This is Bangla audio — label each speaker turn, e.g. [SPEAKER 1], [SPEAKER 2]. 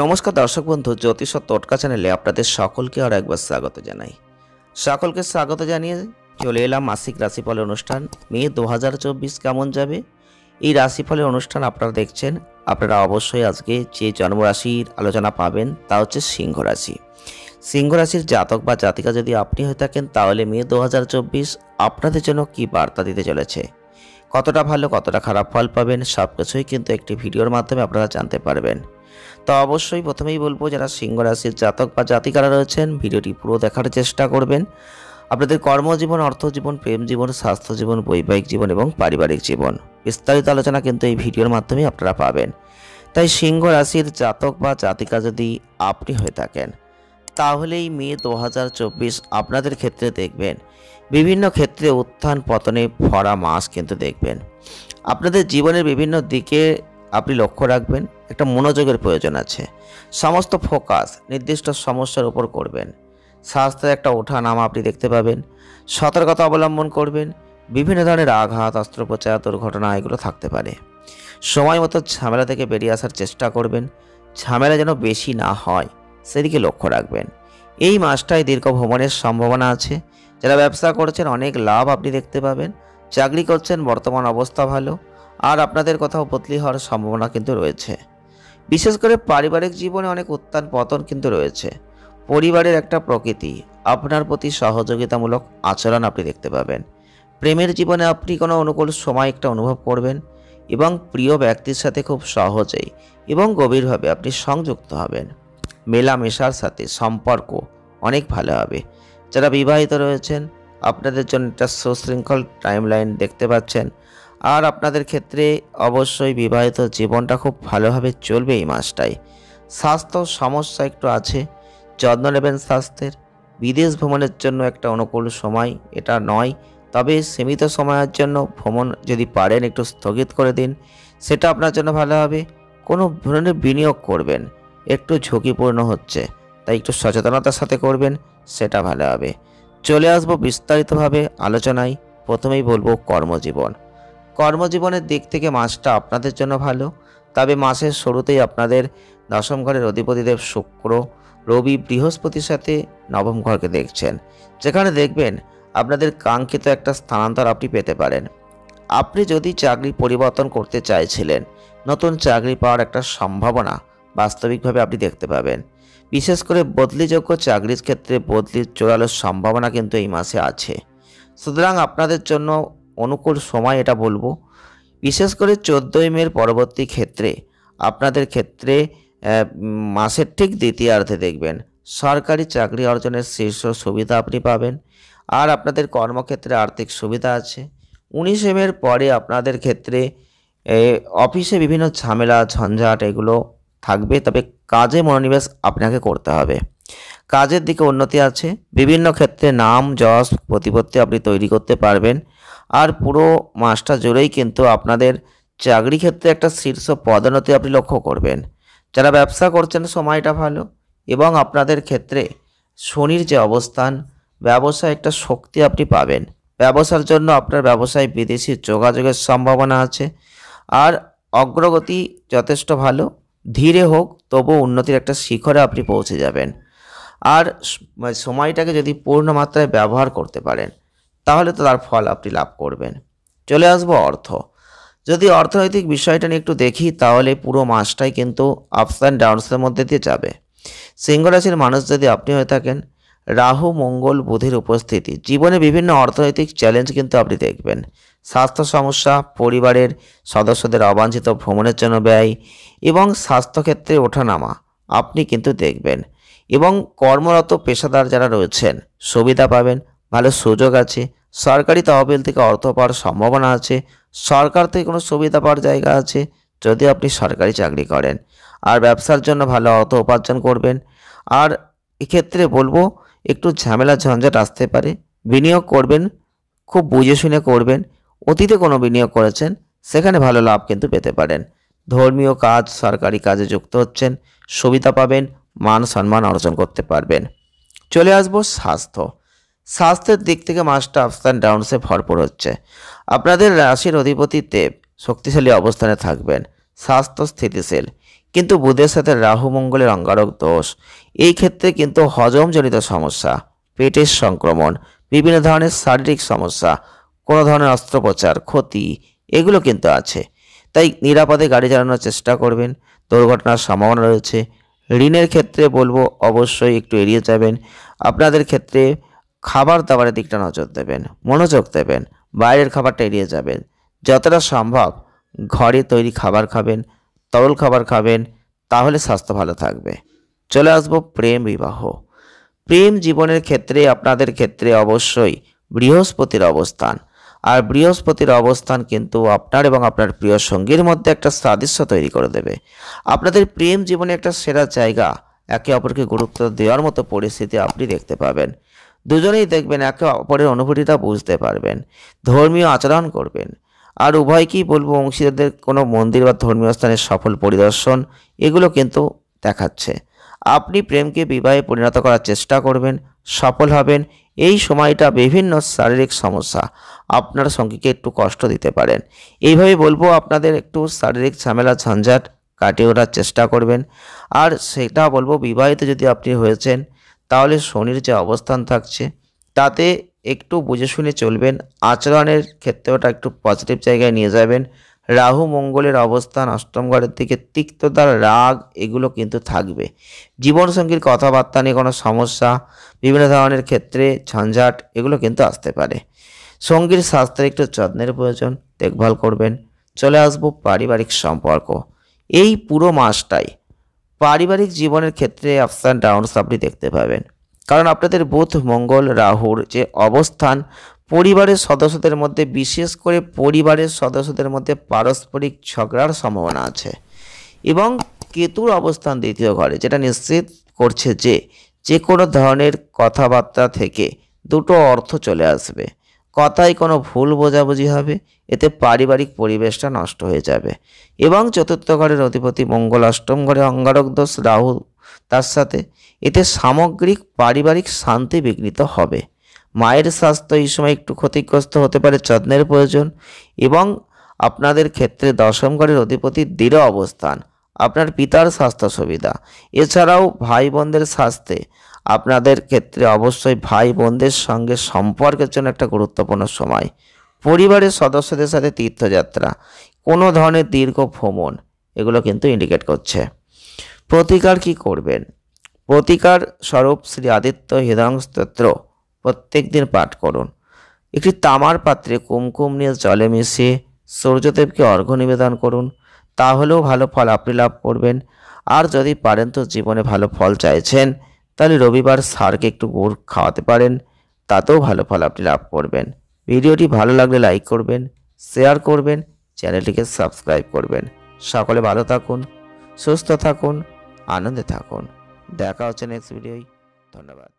[SPEAKER 1] নমস্কার দর্শক বন্ধু, জ্যোতিষ ও টোটকা চ্যানেলে আপনাদের সকলকে আর একবার স্বাগত জানাই। সকলকে স্বাগত জানিয়ে চলে এলাম মাসিক রাশিফলের অনুষ্ঠান। মে 2024 কেমন যাবে এই রাশিফলের অনুষ্ঠান আপনারা দেখছেন। আপনারা অবশ্যই আজকে যে জন্মরাশির আলোচনা পাবেন তা হচ্ছে সিংহ রাশি। সিংহ রাশির জাতক বা জাতিকা যদি আপনি হয়ে থাকেন তাহলে মে 2024 আপনাদের জন্য কি বার্তা দিতে চলেছে, কতটা ভালো কতটা খারাপ ফল পাবেন সব কিছুই কিন্তু একটি ভিডিওর মাধ্যমে আপনারা জানতে পারবেন। তো অবশ্যই প্রথমেই বলবো, যারা সিংহ রাশির জাতক বা জাতিকারা রয়েছেন ভিডিওটি পুরো দেখার চেষ্টা করবেন। আপনাদের কর্মজীবন, অর্থজীবন, প্রেম জীবন, স্বাস্থ্য জীবন, বৈবাহিক জীবন এবং পারিবারিক জীবন বিস্তারিত আলোচনা কিন্তু এই ভিডিওর মাধ্যমে আপনারা পাবেন। তাই সিংহ রাশির জাতক বা জাতিকা যদি আপনি হয়ে থাকেন তাহলেই মে 2024 আপনাদের ক্ষেত্রে দেখবেন বিভিন্ন ক্ষেত্রে উত্থান পতনে ভরা মাস কিন্তু দেখবেন। আপনাদের জীবনের বিভিন্ন দিকে আপনি লক্ষ্য রাখবেন, একটা মনোযোগের প্রয়োজন আছে। সমস্ত ফোকাস নির্দিষ্ট সমস্যার উপর করবেন। স্বাস্থ্যের একটা ওঠা নামা আপনি দেখতে পাবেন। সতর্কতা অবলম্বন করবেন। বিভিন্ন ধরনের আঘাত, অস্ত্রোপচার, দুর্ঘটনা এগুলো থাকতে পারে। সময় মতো ঝামেলা থেকে বেরিয়ে আসার চেষ্টা করবেন। ঝামেলা যেন বেশি না হয় সেদিকে লক্ষ্য রাখবেন। এই মাসটায় দীর্ঘ ভ্রমণের সম্ভাবনা আছে। যারা ব্যবসা করছেন অনেক লাভ আপনি দেখতে পাবেন। চাকরি করছেন বর্তমান অবস্থা ভালো, আর আপনাদের কোথাও বদলি হওয়ার সম্ভাবনা কিন্তু রয়েছে। বিশেষ করে পারিবারিক জীবনে অনেক উত্থান পতন কিন্তু রয়েছে। পরিবারের একটা প্রকৃতি আপনার প্রতি সহযোগিতামূলক আচরণ আপনি দেখতে পাবেন। প্রেমের জীবনে আপনি কোনো অনুকূল সময় একটা অনুভব করবেন এবং প্রিয় ব্যক্তির সাথে খুব সহজেই এবং গভীরভাবে আপনি সংযুক্ত হবেন। মেলামেশার সাথে সম্পর্ক অনেক ভালো হবে। যারা বিবাহিত রয়েছেন আপনাদের জন্য একটা সুশৃঙ্খল টাইমলাইন দেখতে পাচ্ছেন। আর আপনাদের ক্ষেত্রে অবশ্যই বিবাহিত জীবনটা খুব ভালোভাবে চলবে এই মাসটায়। স্বাস্থ্য সমস্যা একটু আছে, যত্ন নেবেন স্বাস্থ্যের। বিদেশ ভ্রমণের জন্য একটা অনুকূল সময় এটা নয়, তবে সীমিত সময়ের জন্য ভ্রমণ যদি পারেন একটু স্থগিত করে দিন, সেটা আপনার জন্য ভালো হবে। কোনো ধরনের বিনিয়োগ করবেন একটু ঝুঁকিপূর্ণ হচ্ছে, তাই একটু সচেতনতার সাথে করবেন, সেটা ভালো হবে। চলে আসবো বিস্তারিতভাবে আলোচনায়। প্রথমেই বলবো কর্মজীবন। কর্মজীবনের দিক থেকে মাসটা আপনাদের জন্য ভালো, তবে মাসের শুরুতেই আপনাদের দশম ঘরের অধিপতিদেব শুক্র, রবি, বৃহস্পতির সাথে নবম ঘরকে দেখছেন, যেখানে দেখবেন আপনাদের কাঙ্ক্ষিত একটা স্থানান্তর আপনি পেতে পারেন। আপনি যদি চাকরি পরিবর্তন করতে চাইছিলেন, নতুন চাকরি পাওয়ার একটা সম্ভাবনা বাস্তবিকভাবে আপনি দেখতে পাবেন। বিশেষ করে বদলিযোগ্য চাকরির ক্ষেত্রে বদলির জোরালো সম্ভাবনা কিন্তু এই মাসে আছে। সুতরাং আপনাদের জন্য অনুকূল সময় এটা বলবো। বিশেষ করে 14ই মের পরবর্তী ক্ষেত্রে আপনাদের ক্ষেত্রে মাসের ঠিক দ্বিতীয়ার্ধে দেখবেন সরকারি চাকরি অর্জনের শীর্ষ সুবিধা আপনি পাবেন। আর আপনাদের কর্মক্ষেত্রে আর্থিক সুবিধা আছে। 19 মের পরে আপনাদের ক্ষেত্রে অফিসে বিভিন্ন ঝামেলা ঝঞ্ঝাট এগুলো থাকবে, তবে কাজে মনোনিবেশ আপনাকে করতে হবে। কাজের দিকে উন্নতি আছে। বিভিন্ন ক্ষেত্রে নাম যশ প্রতিপত্তি আপনি তৈরি করতে পারবেন। আর পুরো মাসটা জুড়েই কিন্তু আপনাদের চাকরি ক্ষেত্রে একটা শীর্ষ পদোন্নতি আপনি লক্ষ্য করবেন। যারা ব্যবসা করছেন সময়টা ভালো, এবং আপনাদের ক্ষেত্রে শনির যে অবস্থান, ব্যবসায় একটা শক্তি আপনি পাবেন। ব্যবসার জন্য আপনার ব্যবসায় বিদেশি যোগাযোগের সম্ভাবনা আছে। আর অগ্রগতি যথেষ্ট ভালো, ধীরে হোক তবু উন্নতির একটা শিখরে আপনি পৌঁছে যাবেন। আর সময়টাকে যদি পূর্ণ মাত্রায় ব্যবহার করতে পারেন তাহলে তো তার ফল আপনি লাভ করবেন। চলে আসবো অর্থ। যদি অর্থনৈতিক বিষয়টা নিয়ে একটু দেখি তাহলে পুরো মাসটাই কিন্তু আপস অ্যান্ড ডাউনসের মধ্যে দিয়ে যাবে। সিংহ রাশির মানুষ যদি আপনি হয়ে থাকেন, রাহু, মঙ্গল, বুধের উপস্থিতি জীবনে বিভিন্ন অর্থনৈতিক চ্যালেঞ্জ কিন্তু আপনি দেখবেন। স্বাস্থ্য সমস্যা, পরিবারের সদস্যদের অবাঞ্ছিত ভ্রমণের জন্য ব্যয় এবং স্বাস্থ্যক্ষেত্রে ওঠানামা আপনি কিন্তু দেখবেন। এবং কর্মরত পেশাদার যারা রয়েছেন সুবিধা পাবেন, ভালো সুযোগ আছে। সরকারি তহবিল থেকে অর্থ পাওয়ার সম্ভাবনা আছে। সরকার থেকে কোনো সুবিধা পাওয়ার জায়গা আছে যদি আপনি সরকারি চাকরি করেন। আর ব্যবসার জন্য ভালো অর্থ উপার্জন করবেন। আর এক্ষেত্রে বলবো একটু ঝামেলা ঝঞ্ঝাট আসতে পারে। বিনিয়োগ করবেন, খুব বুঝে শুনে করবেন। অতীতে কোনো বিনিয়োগ করেছেন সেখানে ভালো লাভ কিন্তু পেতে পারেন। ধর্মীয় কাজ, সরকারি কাজে যুক্ত হচ্ছেন, সুবিধা পাবেন, মান সম্মান অর্জন করতে পারবেন। চলে আসবো স্বাস্থ্য। স্বাস্থ্যের দিক থেকে মাসটা আপস অ্যান্ড ডাউনসে ভরপুর হচ্ছে। আপনাদের রাশির অধিপতি দেব শক্তিশালী অবস্থানে থাকবেন। স্বাস্থ্য স্থিতিশীল, কিন্তু বুধের সাথে রাহু মঙ্গলের অঙ্গারক দোষ, এই ক্ষেত্রে কিন্তু হজমজনিত সমস্যা, পেটের সংক্রমণ, বিভিন্ন ধরনের শারীরিক সমস্যা, কোনো ধরনের অস্ত্রোপচার, ক্ষতি, এগুলো কিন্তু আছে। তাই নিরাপদে গাড়ি চালানোর চেষ্টা করবেন। দুর্ঘটনার সম্ভাবনা রয়েছে। ঋণের ক্ষেত্রে বলবো অবশ্যই একটু এড়িয়ে যাবেন। আপনাদের ক্ষেত্রে খাবার দাবারের দিকটা নজর দেবেন, মনোযোগ দেবেন, বাইরের খাবারটা এড়িয়ে যাবেন। যতটা সম্ভব ঘরে তৈরি খাবার খাবেন, তরল খাবার খাবেন, তাহলে স্বাস্থ্য ভালো থাকবে। চলে আসবো প্রেম বিবাহ। প্রেম জীবনের ক্ষেত্রে আপনাদের ক্ষেত্রে অবশ্যই বৃহস্পতির অবস্থান, আর বৃহস্পতির অবস্থান কিন্তু আপনার এবং আপনার প্রিয় সঙ্গীর মধ্যে একটা সাদৃশ্য তৈরি করে দেবে। আপনাদের প্রেম জীবনে একটা সেরা জায়গা, একে অপরকে গুরুত্ব দেওয়ার মতো পরিস্থিতি আপনি দেখতে পাবেন। দুজনেই দেখবেন একে অপরের অনুভূতিটা বুঝতে পারবেন, ধর্মীয় আচরণ করবেন। আর উভয়কেই বলবো অংশীদারদের কোনো মন্দির বা ধর্মীয় স্থানের সফল পরিদর্শন, এগুলো কিন্তু দেখাচ্ছে। আপনি প্রেমকে বিবাহে পরিণত করার চেষ্টা করবেন, সফল হবেন। এই সময়টা বিভিন্ন শারীরিক সমস্যা আপনার সঙ্গীকে একটু কষ্ট দিতে পারেন। এইভাবে বলবো আপনাদের একটু শারীরিক ঝামেলা ঝঞ্ঝাট কাটিয়ে ওঠার চেষ্টা করবেন। আর সেটা বলবো বিবাহিত যদি আপনি হয়েছেন, তাহলে শনির যে অবস্থান থাকছে তাতে একটু বুঝে শুনে চলবেন। আচরণের ক্ষেত্রে ওটা একটু পজিটিভ জায়গায় নিয়ে যাবেন। রাহু মঙ্গলের অবস্থান অষ্টম ঘরের দিকে, তিক্ততা, রাগ, এগুলো কিন্তু থাকবে। জীবনসঙ্গীর কথাবার্তা নিয়ে কোনো সমস্যা, বিভিন্ন ধরনের ক্ষেত্রে ঝঞ্ঝাট, এগুলো কিন্তু আসতে পারে। সঙ্গীর স্বাস্থ্যের একটু যত্নের প্রয়োজন, দেখভাল করবেন। চলে আসবো পারিবারিক সম্পর্ক। এই পুরো মাসটাই পারিবারিক জীবনের ক্ষেত্রে আপস অ্যান্ড ডাউনস আপনি দেখতে পাবেন। কারণ আপনাদের বুধ মঙ্গল রাহুর যে অবস্থান, পরিবারের সদস্যদের মধ্যে, বিশেষ করে পরিবারের সদস্যদের মধ্যে পারস্পরিক ঝগড়ার সম্ভাবনা আছে। এবং কেতুর অবস্থান দ্বিতীয় ঘরে, যেটা নিশ্চিত করছে যে যে কোনো ধরনের কথাবার্তা থেকে দুটো অর্থ চলে আসবে। কথায় কোনো ভুল বোঝাবুঝি হবে, এতে পারিবারিক পরিবেশটা নষ্ট হয়ে যাবে। এবং চতুর্থ ঘরের অধিপতি মঙ্গল অষ্টম ঘরে অঙ্গারক দোষ রাহু তার সাথে, এতে সামগ্রিক পারিবারিক শান্তি বিঘ্নিত হবে। মায়ের স্বাস্থ্য এই সময় একটু ক্ষতিগ্রস্ত হতে পারে, যত্নের প্রয়োজন। এবং আপনাদের ক্ষেত্রে দশম ঘরের অধিপতি দৃঢ় অবস্থান, আপনার পিতার স্বাস্থ্য সুবিধা। এছাড়াও ভাই বোনদের স্বাস্থ্যে আপনাদের ক্ষেত্রে অবশ্যই ভাই বোনদের সঙ্গে সম্পর্কের জন্য একটা গুরুত্বপূর্ণ সময়। পরিবারের সদস্যদের সাথে তীর্থযাত্রা, কোনো ধরনের দীর্ঘ ভ্রমণ, এগুলো কিন্তু ইন্ডিকেট করছে। প্রতিকার কি করবেন? প্রতিকার স্বরূপ শ্রী আদিত্য হৃদয়ং স্তোত্র প্রত্যেক দিন পাঠ করুন। একটি তামার পাত্রে কুমকুম নিয়ে জলে মিশিয়ে সূর্যদেবকে অর্ঘ্য নিবেদন করুন, তাহলেও ভালো ফল আপনি লাভ করবেন। আর যদি পারেন তো জীবনে ভালো ফল চাইছেন, তাহলে রবিবার ষাঁড়কে একটু গুড় খাওয়াতে পারেন, তাতেও ভালো ফল আপনি লাভ করবেন। ভিডিওটি ভালো লাগলে লাইক করবেন, শেয়ার করবেন, চ্যানেলটিকে সাবস্ক্রাইব করবেন। সকলে ভালো থাকুন, সুস্থ থাকুন, আনন্দে থাকুন। দেখা হচ্ছে নেক্সট ভিডিওয়। ধন্যবাদ।